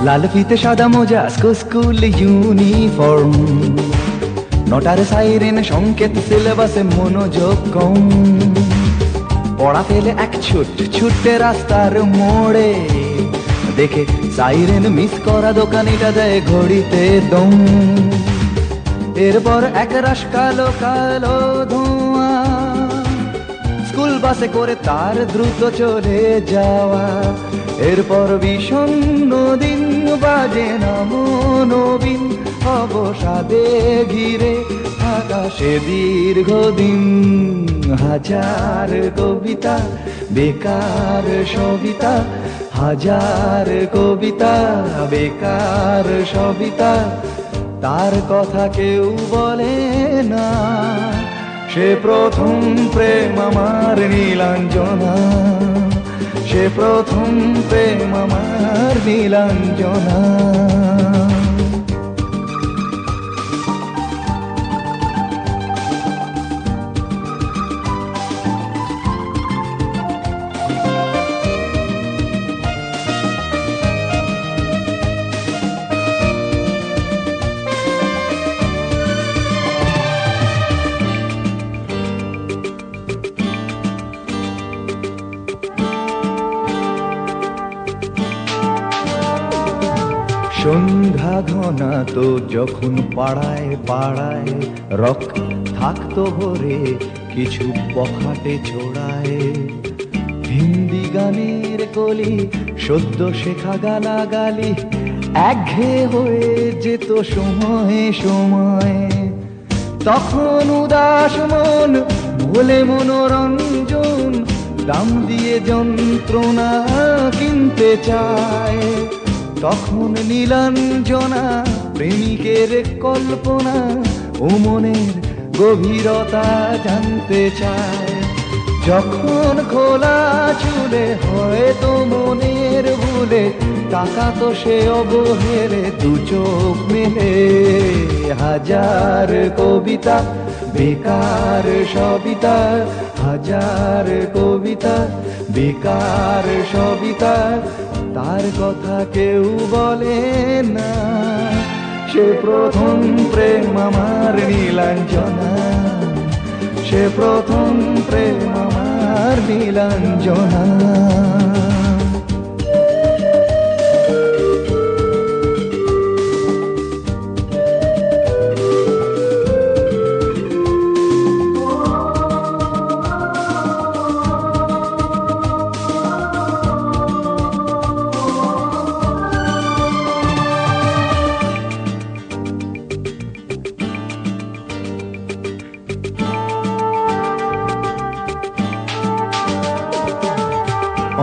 লাল ফিতে সাদা মোজা স্কুল ইউনিফর্ম, নটার সাইরেন সংকেত সিলেবাসে মনোযোগ কম। পড়া ফেলে এক ছুটে রাস্তার মোড়ে, দেখে সাইরেন মিস করা দোকানিটা দেয় ঘড়িতে দম। এরপর এক রাশ কালো কালো ধোঁয়া, স্কুল বাসে করে তার দ্রুত চলে যাওয়া। এরপর বিষণ্ণ দিন বাজে না মনোবিন, অবসাদে ঘিরে আকাশে দীর্ঘদিন। হাজার কবিতা বেকার সবিতা, হাজার কবিতা বেকার সবিতা, তার কথা কেউ বলে না। সে প্রথম প্রেম আমার নীলাঞ্জনা, সে প্রথম প্রেম আমার নীলাঞ্জনা। সন্ধ্যা ঘনা তো যখন পাড়ায় পাড়ায় রক থাকতো ভরে কিছু বখাটে ছোড়ায়। হিন্দি গানের কলি সদ্য শেখা গালাগালি একঘেয়ে হয়ে যেত সময়ে সময়ে। তখন উদাস মন ভোলে মনোরঞ্জন, দাম দিয়ে যন্ত্রণা কিনতে চায়। তখন নীলাঞ্জনা প্রেমিকের কল্পনা ও মনের গভীরতা জানতে চায়। যখন খোলা চুলে হয়তো মনের ভুলে, টাকা তো সে অবহেলে দু চোখ মেলে। হাজার কবিতা বেকার সবিতা, হাজার কবিতা বেকার সবিতা, তার কথা কেউ বলে না। সে প্রথম প্রেম আমার নীলাঞ্জনা, সে প্রথম প্রেম আমার নীলাঞ্জনা।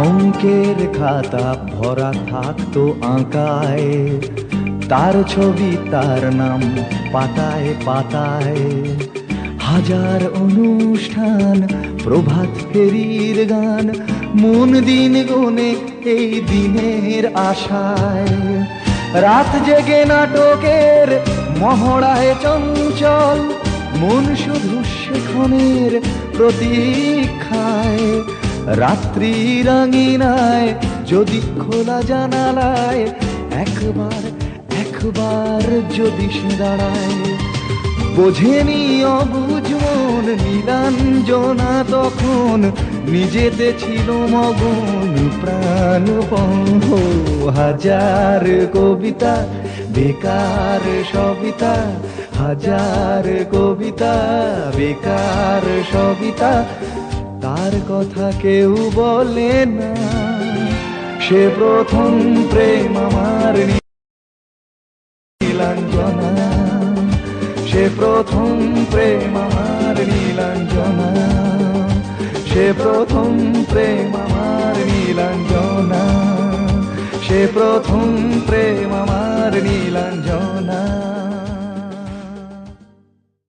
অঙ্কের খাতা ভরা থাকতো আঁকায়, তার ছবি তার নাম পাতায় পাতায়। হাজার অনুষ্ঠান প্রভাত ফেরির গান, মন দিন গুনে এই দিনের আশায়। রাত জেগে নাটকের মহড়ায় চঞ্চল, মন শুধু সেখানের প্রতীক্ষায়। রাত্রি রাঙিনায় যদি খোলা জানালায় একবার একবার যদি সে দাঁড়ায়। বোঝেনি অবুঝ মন নীলাঞ্জনা তখন, নিজেতে ছিল মগন প্রাণপণ। হাজার কবিতা বেকার সবিতা, হাজার কবিতা বেকার সবিতা, তার কথা কেউ বলে না। সে প্রথম প্রেম আমার নীলাঞ্জনা, সে প্রথম প্রেম আমার নীলাঞ্জনা, সে প্রথম প্রেম আমার নীলাঞ্জনা, সে প্রথম প্রেম আমার নীলাঞ্জনা।